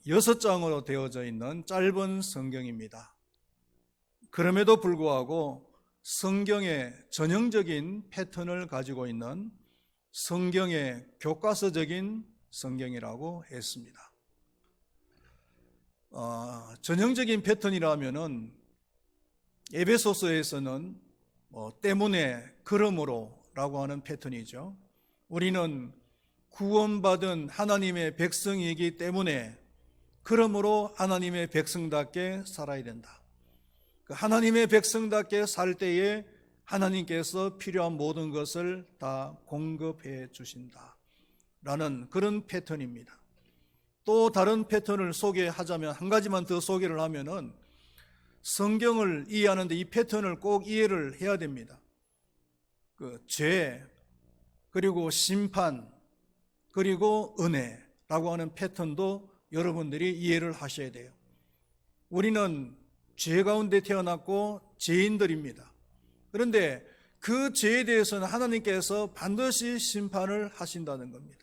6장으로 되어져 있는 짧은 성경입니다. 그럼에도 불구하고 성경의 전형적인 패턴을 가지고 있는 성경의 교과서적인 성경이라고 했습니다. 전형적인 패턴이라면은 에베소서에서는 때문에 그러므로 라고 하는 패턴이죠. 우리는 구원받은 하나님의 백성이기 때문에 그러므로 하나님의 백성답게 살아야 된다. 하나님의 백성답게 살 때에 하나님께서 필요한 모든 것을 다 공급해 주신다 라는 그런 패턴입니다. 또 다른 패턴을 소개하자면, 한 가지만 더 소개를 하면은, 성경을 이해하는데 이 패턴을 꼭 이해를 해야 됩니다. 죄, 그리고 심판, 그리고 은혜라고 하는 패턴도 여러분들이 이해를 하셔야 돼요. 우리는 죄 가운데 태어났고 죄인들입니다. 그런데 그 죄에 대해서는 하나님께서 반드시 심판을 하신다는 겁니다.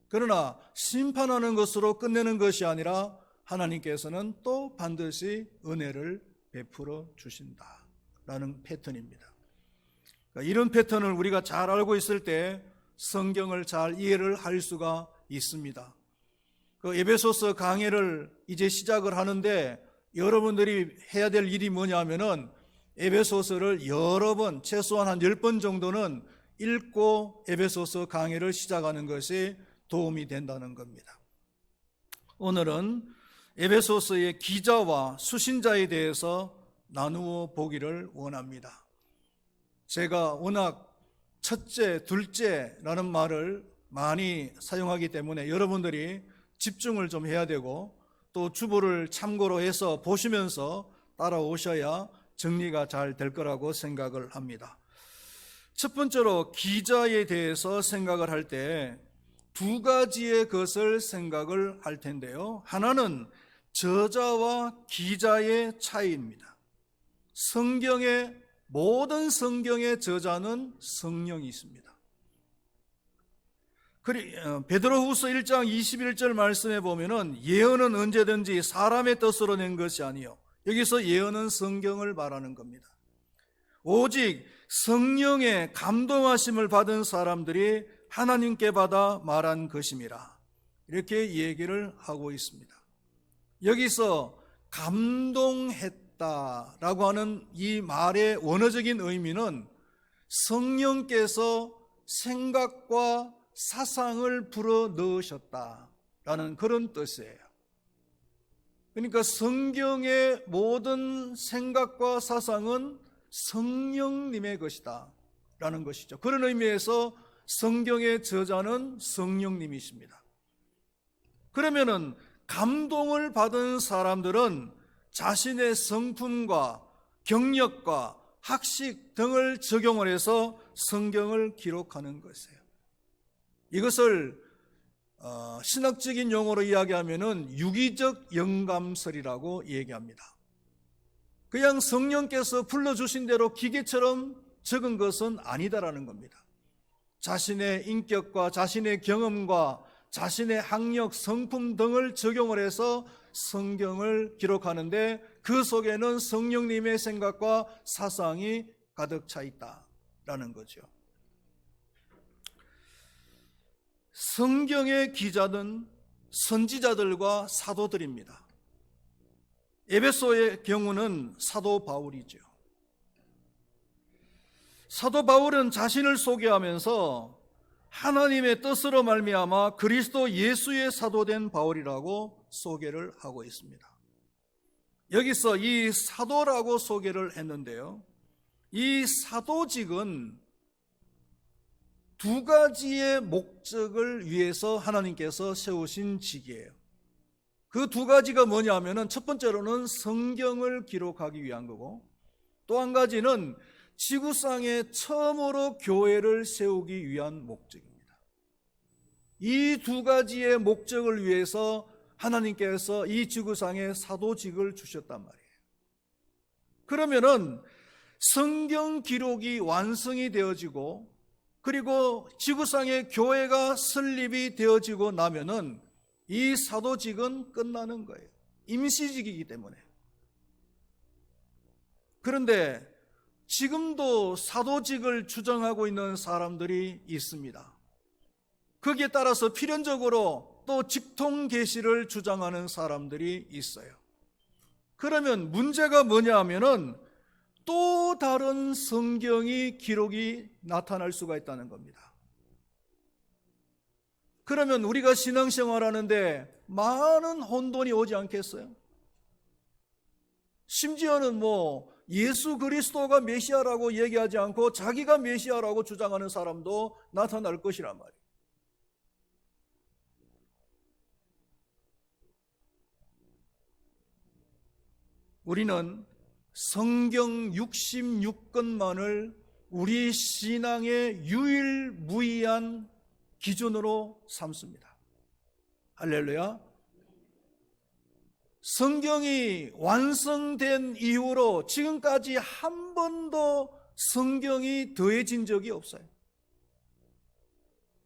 그러나 심판하는 것으로 끝내는 것이 아니라 하나님께서는 또 반드시 은혜를 베풀어 주신다라는 패턴입니다. 이런 패턴을 우리가 잘 알고 있을 때 성경을 잘 이해를 할 수가 있습니다. 에베소서 강해를 이제 시작을 하는데 여러분들이 해야 될 일이 뭐냐면은 에베소서를 여러 번, 최소한 한 10번 정도는 읽고 에베소서 강해를 시작하는 것이 도움이 된다는 겁니다. 오늘은 에베소서의 기자와 수신자에 대해서 나누어 보기를 원합니다. 제가 워낙 첫째, 둘째라는 말을 많이 사용하기 때문에 여러분들이 집중을 좀 해야 되고 또 주보를 참고로 해서 보시면서 따라오셔야 정리가 잘 될 거라고 생각을 합니다. 첫 번째로 기자에 대해서 생각을 할 때 두 가지의 것을 생각을 할 텐데요. 하나는 저자와 기자의 차이입니다. 모든 성경의 저자는 성령이 있습니다. 베드로후서 1장 21절 말씀에 보면은 예언은 언제든지 사람의 뜻으로 낸 것이 아니요. 여기서 예언은 성경을 말하는 겁니다. 오직 성령의 감동하심을 받은 사람들이 하나님께 받아 말한 것임이라. 이렇게 얘기를 하고 있습니다. 여기서 감동했다라고 하는 이 말의 원어적인 의미는 성령께서 생각과 사상을 불어 넣으셨다라는 그런 뜻이에요. 그러니까 성경의 모든 생각과 사상은 성령님의 것이다 라는 것이죠. 그런 의미에서 성경의 저자는 성령님이십니다. 그러면은 감동을 받은 사람들은 자신의 성품과 경력과 학식 등을 적용을 해서 성경을 기록하는 것이에요. 이것을 신학적인 용어로 이야기하면은 유기적 영감설이라고 얘기합니다. 그냥 성령께서 불러주신 대로 기계처럼 적은 것은 아니다라는 겁니다. 자신의 인격과 자신의 경험과 자신의 학력, 성품 등을 적용을 해서 성경을 기록하는데 그 속에는 성령님의 생각과 사상이 가득 차 있다라는 거죠. 성경의 기자는 선지자들과 사도들입니다. 에베소의 경우는 사도 바울이죠. 사도 바울은 자신을 소개하면서 하나님의 뜻으로 말미암아 그리스도 예수의 사도된 바울이라고 소개를 하고 있습니다. 여기서 이 사도라고 소개를 했는데요. 이 사도직은 두 가지의 목적을 위해서 하나님께서 세우신 직이에요. 그 두 가지가 뭐냐면은 첫 번째로는 성경을 기록하기 위한 거고 또 한 가지는 지구상에 처음으로 교회를 세우기 위한 목적입니다. 이 두 가지의 목적을 위해서 하나님께서 이 지구상에 사도직을 주셨단 말이에요. 그러면은 성경 기록이 완성이 되어지고 그리고 지구상의 교회가 설립이 되어지고 나면은 이 사도직은 끝나는 거예요. 임시직이기 때문에. 그런데 지금도 사도직을 주장하고 있는 사람들이 있습니다. 거기에 따라서 필연적으로 또 직통 계시를 주장하는 사람들이 있어요. 그러면 문제가 뭐냐 하면은 또 다른 성경이 기록이 나타날 수가 있다는 겁니다. 그러면 우리가 신앙생활하는데 많은 혼돈이 오지 않겠어요? 심지어는 예수 그리스도가 메시아라고 얘기하지 않고 자기가 메시아라고 주장하는 사람도 나타날 것이란 말이에요. 우리는 성경 66권만을 우리 신앙의 유일무이한 기준으로 삼습니다. 할렐루야. 성경이 완성된 이후로 지금까지 한 번도 성경이 더해진 적이 없어요.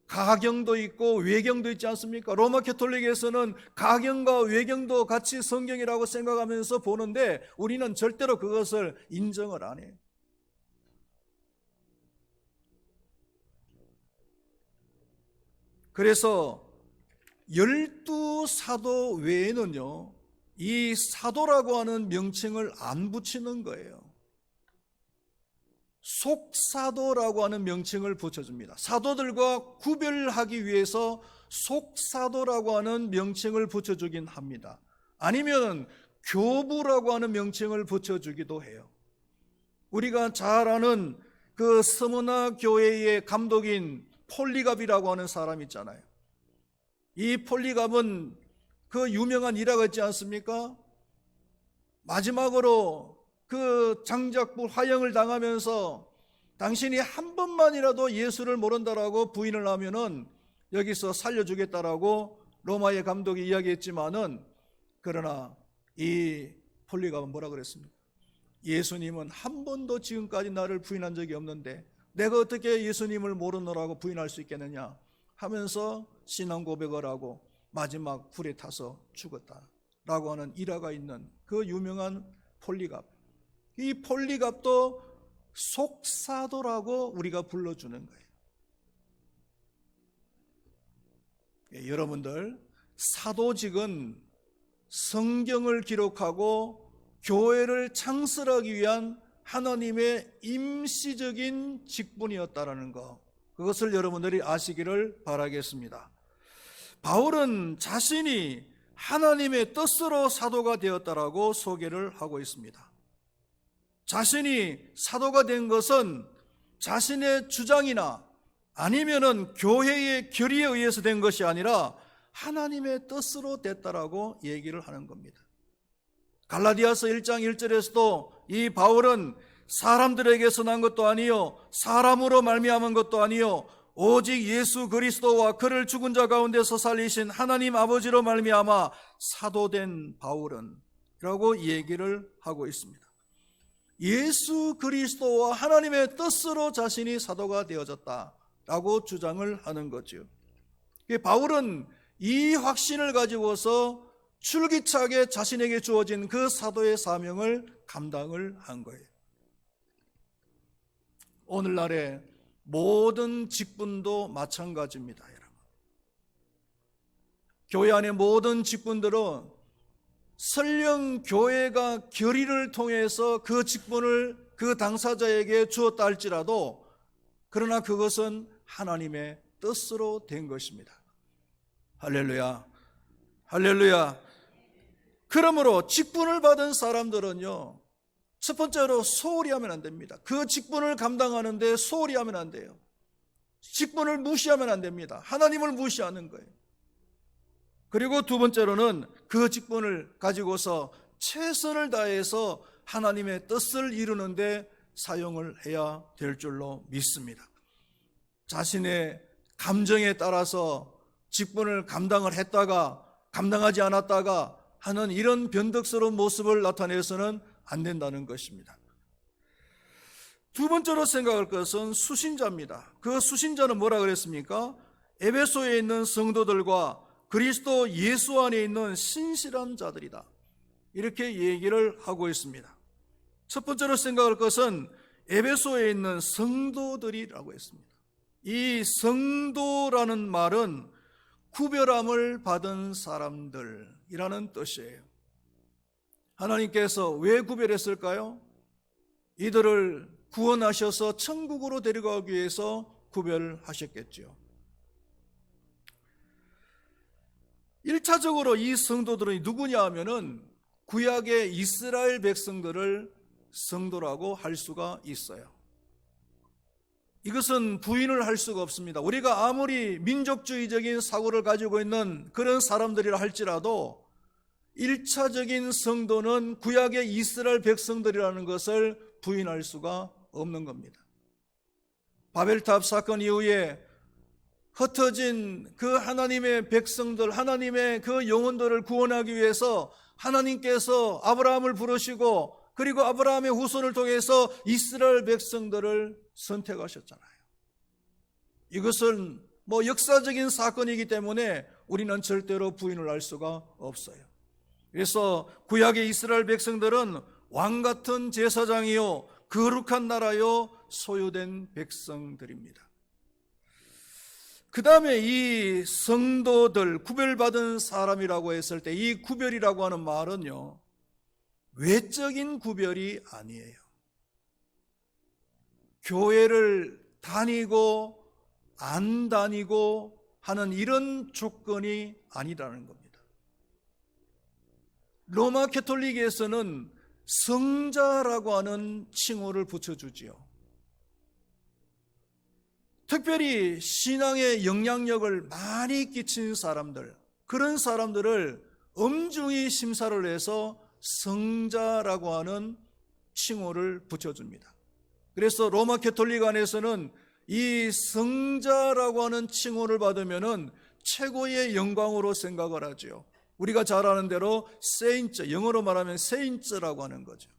가경도 있고 외경도 있지 않습니까? 로마 가톨릭에서는 가경과 외경도 같이 성경이라고 생각하면서 보는데 우리는 절대로 그것을 인정을 안 해요. 그래서 12사도 외에는요, 이 사도라고 하는 명칭을 안 붙이는 거예요. 속사도라고 하는 명칭을 붙여줍니다. 사도들과 구별하기 위해서 속사도라고 하는 명칭을 붙여주긴 합니다. 아니면 교부라고 하는 명칭을 붙여주기도 해요. 우리가 잘 아는 그 스무나 교회의 감독인 폴리갑이라고 하는 사람 있잖아요. 이 폴리갑은 그 유명한 일화가 있지 않습니까? 마지막으로 그 장작불 화형을 당하면서 당신이 한 번만이라도 예수를 모른다라고 부인을 하면은 여기서 살려주겠다라고 로마의 감독이 이야기했지만은, 그러나 이 폴리갑은 뭐라 그랬습니까? 예수님은 한 번도 지금까지 나를 부인한 적이 없는데 내가 어떻게 예수님을 모르노라고 부인할 수 있겠느냐 하면서 신앙 고백을 하고 마지막 불에 타서 죽었다라고 하는 일화가 있는 그 유명한 폴리갑. 이 폴리갑도 속사도라고 우리가 불러주는 거예요. 여러분들, 사도직은 성경을 기록하고 교회를 창설하기 위한 하나님의 임시적인 직분이었다라는 것, 그것을 여러분들이 아시기를 바라겠습니다. 바울은 자신이 하나님의 뜻으로 사도가 되었다라고 소개를 하고 있습니다. 자신이 사도가 된 것은 자신의 주장이나 아니면은 교회의 결의에 의해서 된 것이 아니라 하나님의 뜻으로 됐다라고 얘기를 하는 겁니다. 갈라디아서 1장 1절에서도 이 바울은 사람들에게서 난 것도 아니요 사람으로 말미암은 것도 아니요 오직 예수 그리스도와 그를 죽은 자 가운데서 살리신 하나님 아버지로 말미암아 사도된 바울은 라고 얘기를 하고 있습니다. 예수 그리스도와 하나님의 뜻으로 자신이 사도가 되어졌다라고 주장을 하는 거죠. 바울은 이 확신을 가지고서 줄기차게 자신에게 주어진 그 사도의 사명을 감당을 한 거예요. 오늘날의 모든 직분도 마찬가지입니다, 여러분. 교회 안의 모든 직분들은 설령 교회가 결의를 통해서 그 직분을 그 당사자에게 주었다 할지라도 그러나 그것은 하나님의 뜻으로 된 것입니다. 할렐루야, 할렐루야. 그러므로 직분을 받은 사람들은요, 첫 번째로 소홀히 하면 안 됩니다. 그 직분을 감당하는데 소홀히 하면 안 돼요. 직분을 무시하면 안 됩니다. 하나님을 무시하는 거예요. 그리고 두 번째로는 그 직분을 가지고서 최선을 다해서 하나님의 뜻을 이루는데 사용을 해야 될 줄로 믿습니다. 자신의 감정에 따라서 직분을 감당을 했다가 감당하지 않았다가 하는 이런 변덕스러운 모습을 나타내서는 안 된다는 것입니다. 두 번째로 생각할 것은 수신자입니다. 그 수신자는 뭐라 그랬습니까? 에베소에 있는 성도들과 그리스도 예수 안에 있는 신실한 자들이다. 이렇게 얘기를 하고 있습니다. 첫 번째로 생각할 것은 에베소에 있는 성도들이라고 했습니다. 이 성도라는 말은 구별함을 받은 사람들이라는 뜻이에요. 하나님께서 왜 구별했을까요? 이들을 구원하셔서 천국으로 데려가기 위해서 구별하셨겠죠. 1차적으로 이 성도들은 누구냐 하면은 구약의 이스라엘 백성들을 성도라고 할 수가 있어요. 이것은 부인을 할 수가 없습니다. 우리가 아무리 민족주의적인 사고를 가지고 있는 그런 사람들이라 할지라도 1차적인 성도는 구약의 이스라엘 백성들이라는 것을 부인할 수가 없는 겁니다. 바벨탑 사건 이후에 흩어진 그 하나님의 백성들, 하나님의 그 영혼들을 구원하기 위해서 하나님께서 아브라함을 부르시고 그리고 아브라함의 후손을 통해서 이스라엘 백성들을 선택하셨잖아요. 이것은 역사적인 사건이기 때문에 우리는 절대로 부인을 할 수가 없어요. 그래서 구약의 이스라엘 백성들은 왕같은 제사장이요 거룩한 나라요 소유된 백성들입니다. 그 다음에 이 성도들, 구별받은 사람이라고 했을 때 이 구별이라고 하는 말은요, 외적인 구별이 아니에요. 교회를 다니고 안 다니고 하는 이런 조건이 아니라는 겁니다. 로마 캐톨릭에서는 성자라고 하는 칭호를 붙여주지요. 특별히 신앙에 영향력을 많이 끼친 사람들, 그런 사람들을 엄중히 심사를 해서 성자라고 하는 칭호를 붙여줍니다. 그래서 로마 캐톨릭 안에서는 이 성자라고 하는 칭호를 받으면은 최고의 영광으로 생각을 하죠. 우리가 잘 아는 대로 세인트, 영어로 말하면 세인트라고 하는 거죠.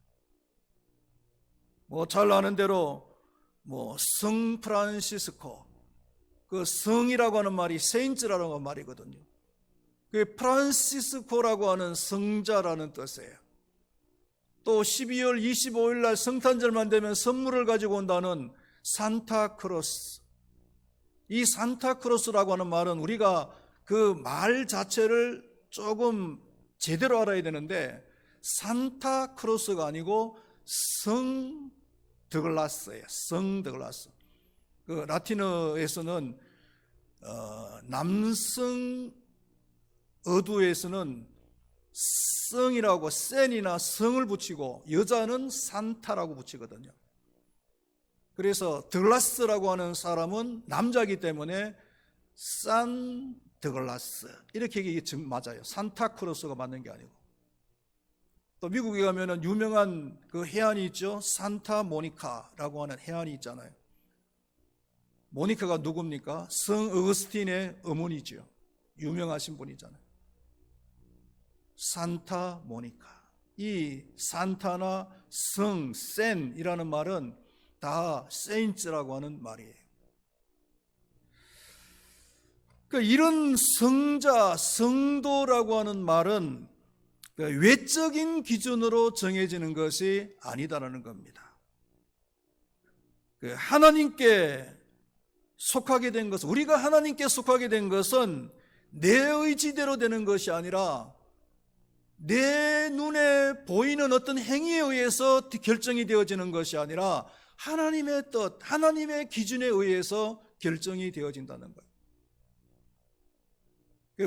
잘 아는 대로 성 프란시스코, 그 성이라고 하는 말이 세인트라는 말이거든요. 그 프란시스코라고 하는 성자라는 뜻이에요. 또 12월 25일 날 성탄절만 되면 선물을 가지고 온다는 산타크로스. 이 산타크로스라고 하는 말은 우리가 그 말 자체를 조금 제대로 알아야 되는데 산타크로스가 아니고 성 드글라스예요. 성 드글라스. 그 라틴어에서는 남성 어두에서는 성이라고 센이나 성을 붙이고 여자는 산타라고 붙이거든요. 그래서 드글라스라고 하는 사람은 남자이기 때문에 산 드글라스 이렇게 이게 맞아요. 산타크로스가 맞는 게 아니고. 또 미국에 가면은 유명한 그 해안이 있죠. 산타 모니카라고 하는 해안이 있잖아요. 모니카가 누굽니까? 성 어거스틴의 어머니죠. 유명하신 분이잖아요. 산타 모니카. 이 산타나 성, 센이라는 말은 다 세인츠라고 하는 말이에요. 이런 성자, 성도라고 하는 말은 외적인 기준으로 정해지는 것이 아니다라는 겁니다. 하나님께 속하게 된 것은, 우리가 하나님께 속하게 된 것은 내 의지대로 되는 것이 아니라 내 눈에 보이는 어떤 행위에 의해서 결정이 되어지는 것이 아니라 하나님의 뜻, 하나님의 기준에 의해서 결정이 되어진다는 거예요.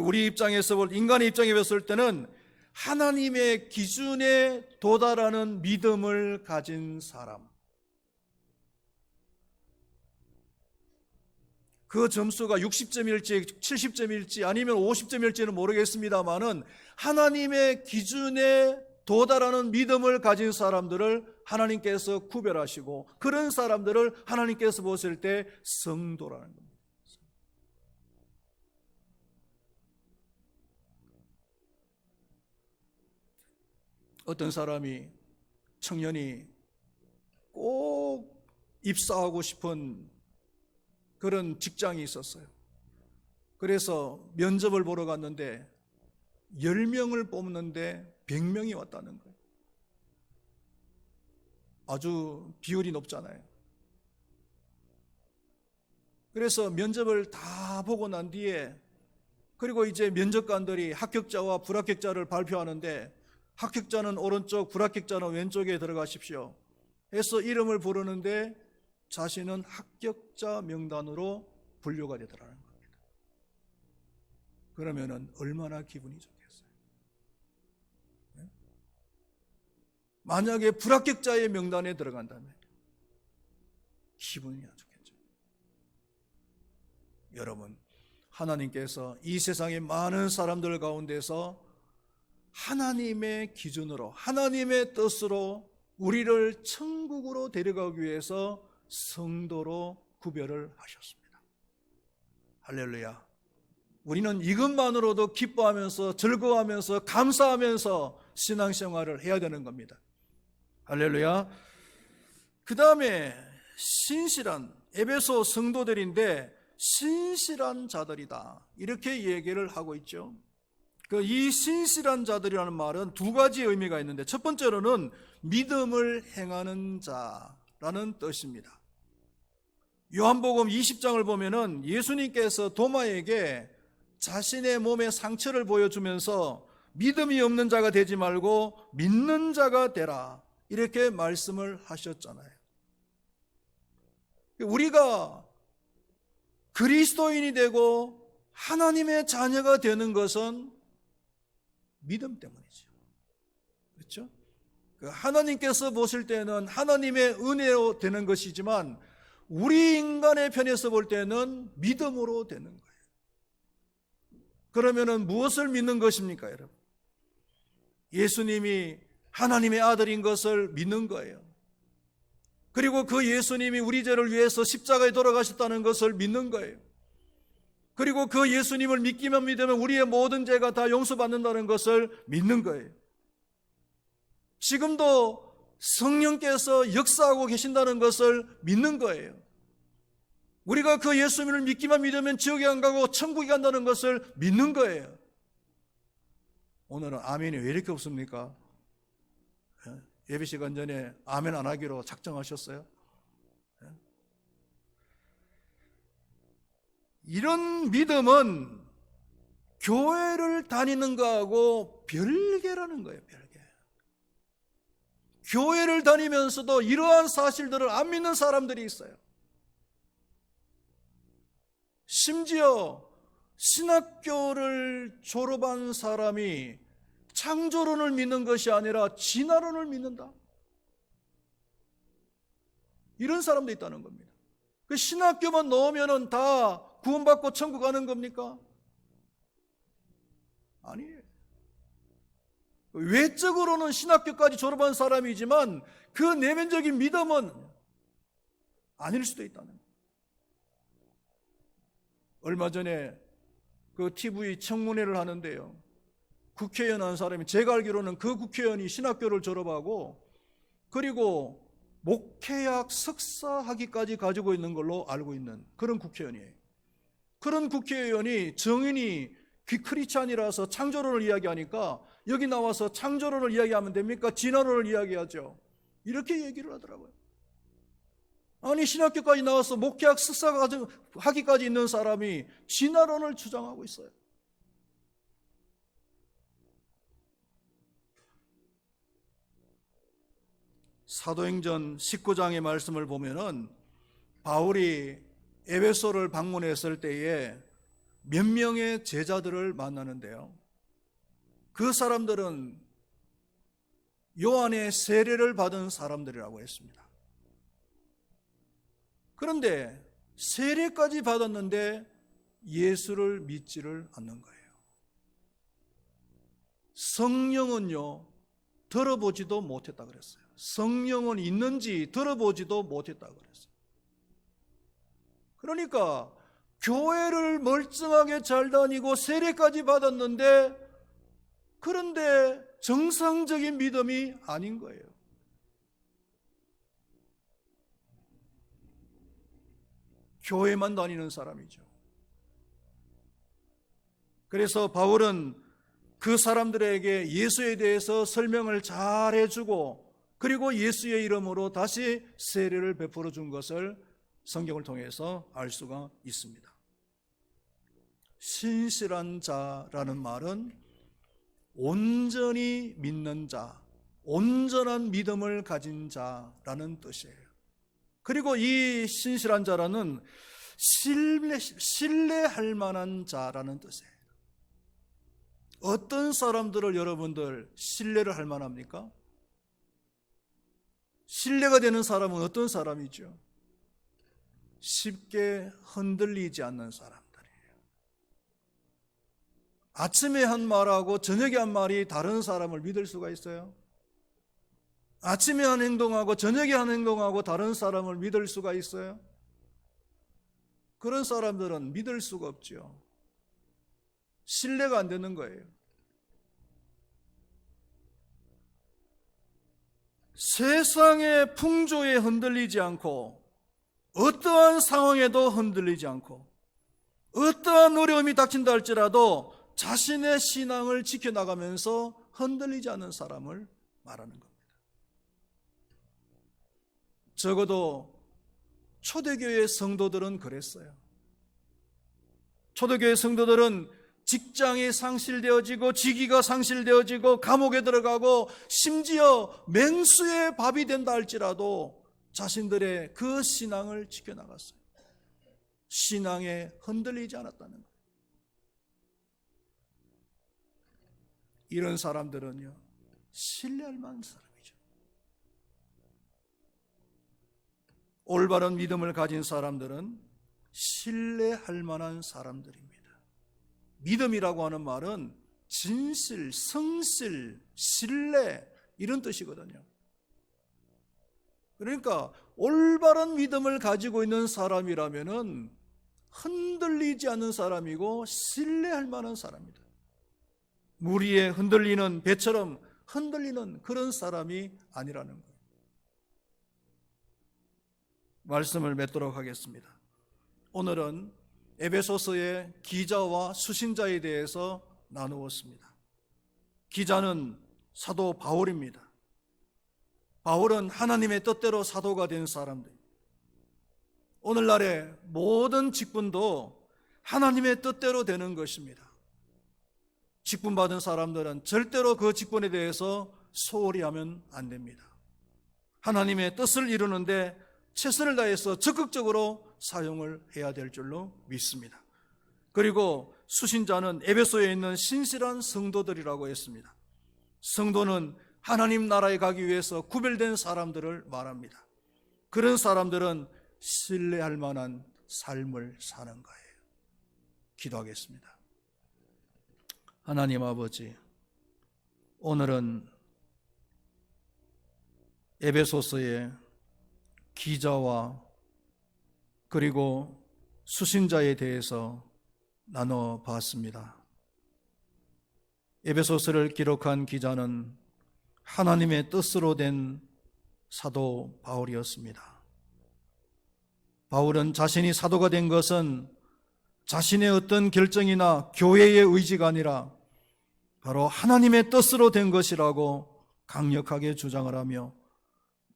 우리 입장에서 인간의 입장에 봤을 때는 하나님의 기준에 도달하는 믿음을 가진 사람, 그 점수가 60점일지 70점일지 아니면 50점일지는 모르겠습니다만은 하나님의 기준에 도달하는 믿음을 가진 사람들을 하나님께서 구별하시고 그런 사람들을 하나님께서 보실 때 성도라는 겁니다. 어떤 사람이, 청년이 꼭 입사하고 싶은 그런 직장이 있었어요. 그래서 면접을 보러 갔는데 10명을 뽑는데 100명이 왔다는 거예요. 아주 비율이 높잖아요. 그래서 면접을 다 보고 난 뒤에, 그리고 이제 면접관들이 합격자와 불합격자를 발표하는데, 합격자는 오른쪽, 불합격자는 왼쪽에 들어가십시오 해서 이름을 부르는데 자신은 합격자 명단으로 분류가 되더라는 겁니다. 그러면은 얼마나 기분이 좋겠어요. 네? 만약에 불합격자의 명단에 들어간다면 기분이 안 좋겠죠. 여러분, 하나님께서 이 세상의 많은 사람들 가운데서 하나님의 기준으로, 하나님의 뜻으로 우리를 천국으로 데려가기 위해서 성도로 구별을 하셨습니다. 할렐루야. 우리는 이것만으로도 기뻐하면서 즐거워하면서 감사하면서 신앙생활을 해야 되는 겁니다. 할렐루야. 그 다음에 신실한 에베소 성도들인데 신실한 자들이다, 이렇게 얘기를 하고 있죠. 이 신실한 자들이라는 말은 두 가지 의미가 있는데, 첫 번째로는 믿음을 행하는 자라는 뜻입니다. 요한복음 20장을 보면은 예수님께서 도마에게 자신의 몸의 상처를 보여주면서 믿음이 없는 자가 되지 말고 믿는 자가 되라, 이렇게 말씀을 하셨잖아요. 우리가 그리스도인이 되고 하나님의 자녀가 되는 것은 믿음 때문이죠. 그렇죠? 하나님께서 보실 때는 하나님의 은혜로 되는 것이지만 우리 인간의 편에서 볼 때는 믿음으로 되는 거예요. 그러면은 무엇을 믿는 것입니까, 여러분? 예수님이 하나님의 아들인 것을 믿는 거예요. 그리고 그 예수님이 우리 죄를 위해서 십자가에 돌아가셨다는 것을 믿는 거예요. 그리고 그 예수님을 믿기만 믿으면 우리의 모든 죄가 다 용서받는다는 것을 믿는 거예요. 지금도 성령께서 역사하고 계신다는 것을 믿는 거예요. 우리가 그 예수님을 믿기만 믿으면 지옥에 안 가고 천국에 간다는 것을 믿는 거예요. 오늘은 아멘이 왜 이렇게 없습니까? 예배 시간 전에 아멘 안 하기로 작정하셨어요? 이런 믿음은 교회를 다니는 거하고 별개라는 거예요, 별개. 교회를 다니면서도 이러한 사실들을 안 믿는 사람들이 있어요. 심지어 신학교를 졸업한 사람이 창조론을 믿는 것이 아니라 진화론을 믿는다, 이런 사람도 있다는 겁니다. 그 신학교만 넣으면 다 구원받고 천국 가는 겁니까? 아니에요. 외적으로는 신학교까지 졸업한 사람이지만 그 내면적인 믿음은 아닐 수도 있다는 거예요. 얼마 전에 그 TV 청문회를 하는데요, 국회의원 한 사람이, 제가 알기로는 그 국회의원이 신학교를 졸업하고 그리고 목회학 석사 학위까지 가지고 있는 걸로 알고 있는 그런 국회의원이에요. 그런 국회의원이 정인이 귀크리찬이라서 창조론을 이야기하니까 여기 나와서 창조론을 이야기하면 됩니까? 진화론을 이야기하죠. 이렇게 얘기를 하더라고요. 아니, 신학교까지 나와서 목회학 석사 학위까지 있는 사람이 진화론을 주장하고 있어요. 사도행전 19장의 말씀을 보면은 바울이 에베소를 방문했을 때에 몇 명의 제자들을 만나는데요, 그 사람들은 요한의 세례를 받은 사람들이라고 했습니다. 그런데 세례까지 받았는데 예수를 믿지를 않는 거예요. 성령은요, 들어보지도 못했다 그랬어요. 성령은 있는지 들어보지도 못했다 그랬어요. 그러니까 교회를 멀쩡하게 잘 다니고 세례까지 받았는데, 그런데 정상적인 믿음이 아닌 거예요. 교회만 다니는 사람이죠. 그래서 바울은 그 사람들에게 예수에 대해서 설명을 잘 해주고 그리고 예수의 이름으로 다시 세례를 베풀어 준 것을 성경을 통해서 알 수가 있습니다. 신실한 자라는 말은 온전히 믿는 자, 온전한 믿음을 가진 자라는 뜻이에요. 그리고 이 신실한 자라는 신뢰할 만한 자라는 뜻이에요. 어떤 사람들을 여러분들 신뢰를 할 만합니까? 신뢰가 되는 사람은 어떤 사람이죠? 쉽게 흔들리지 않는 사람들이에요. 아침에 한 말하고 저녁에 한 말이 다른 사람을 믿을 수가 있어요? 아침에 한 행동하고 저녁에 한 행동하고 다른 사람을 믿을 수가 있어요? 그런 사람들은 믿을 수가 없죠. 신뢰가 안 되는 거예요. 세상의 풍조에 흔들리지 않고 어떠한 상황에도 흔들리지 않고 어떠한 어려움이 닥친다 할지라도 자신의 신앙을 지켜나가면서 흔들리지 않는 사람을 말하는 겁니다. 적어도 초대교회 성도들은 그랬어요. 초대교회 성도들은 직장이 상실되어지고 직위가 상실되어지고 감옥에 들어가고 심지어 맹수의 밥이 된다 할지라도 자신들의 그 신앙을 지켜나갔어요. 신앙에 흔들리지 않았다는 거예요. 이런 사람들은요, 신뢰할 만한 사람이죠. 올바른 믿음을 가진 사람들은 신뢰할 만한 사람들입니다. 믿음이라고 하는 말은 진실, 성실, 신뢰 이런 뜻이거든요. 그러니까 올바른 믿음을 가지고 있는 사람이라면은 흔들리지 않는 사람이고 신뢰할 만한 사람이다. 물 위에 흔들리는 배처럼 흔들리는 그런 사람이 아니라는 거예요. 말씀을 맺도록 하겠습니다. 오늘은 에베소서의 기자와 수신자에 대해서 나누었습니다. 기자는 사도 바울입니다. 바울은 하나님의 뜻대로 사도가 된 사람들. 오늘날의 모든 직분도 하나님의 뜻대로 되는 것입니다. 직분 받은 사람들은 절대로 그 직분에 대해서 소홀히 하면 안 됩니다. 하나님의 뜻을 이루는데 최선을 다해서 적극적으로 사용을 해야 될 줄로 믿습니다. 그리고 수신자는 에베소에 있는 신실한 성도들이라고 했습니다. 성도는 하나님 나라에 가기 위해서 구별된 사람들을 말합니다. 그런 사람들은 신뢰할 만한 삶을 사는 거예요. 기도하겠습니다. 하나님 아버지, 오늘은 에베소서의 기자와 그리고 수신자에 대해서 나눠봤습니다. 에베소서를 기록한 기자는 하나님의 뜻으로 된 사도 바울이었습니다. 바울은 자신이 사도가 된 것은 자신의 어떤 결정이나 교회의 의지가 아니라 바로 하나님의 뜻으로 된 것이라고 강력하게 주장을 하며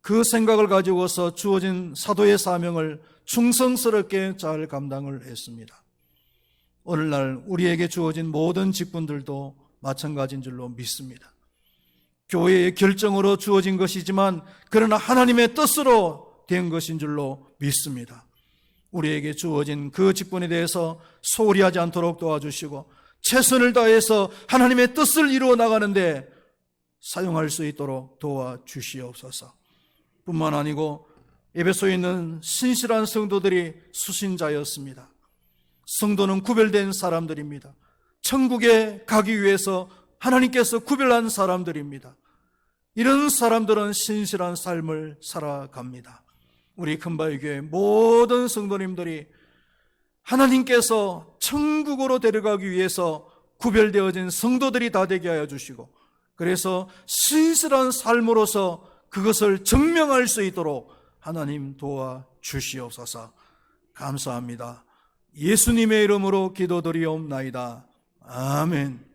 그 생각을 가지고서 주어진 사도의 사명을 충성스럽게 잘 감당을 했습니다. 오늘날 우리에게 주어진 모든 직분들도 마찬가지인 줄로 믿습니다. 교회의 결정으로 주어진 것이지만 그러나 하나님의 뜻으로 된 것인 줄로 믿습니다. 우리에게 주어진 그 직분에 대해서 소홀히 하지 않도록 도와주시고 최선을 다해서 하나님의 뜻을 이루어 나가는데 사용할 수 있도록 도와주시옵소서. 뿐만 아니고 에베소에 있는 신실한 성도들이 수신자였습니다. 성도는 구별된 사람들입니다. 천국에 가기 위해서 하나님께서 구별한 사람들입니다. 이런 사람들은 신실한 삶을 살아갑니다. 우리 큰바위교회 모든 성도님들이 하나님께서 천국으로 데려가기 위해서 구별되어진 성도들이 다 되게 하여 주시고 그래서 신실한 삶으로서 그것을 증명할 수 있도록 하나님 도와주시옵소서. 감사합니다. 예수님의 이름으로 기도드리옵나이다. 아멘.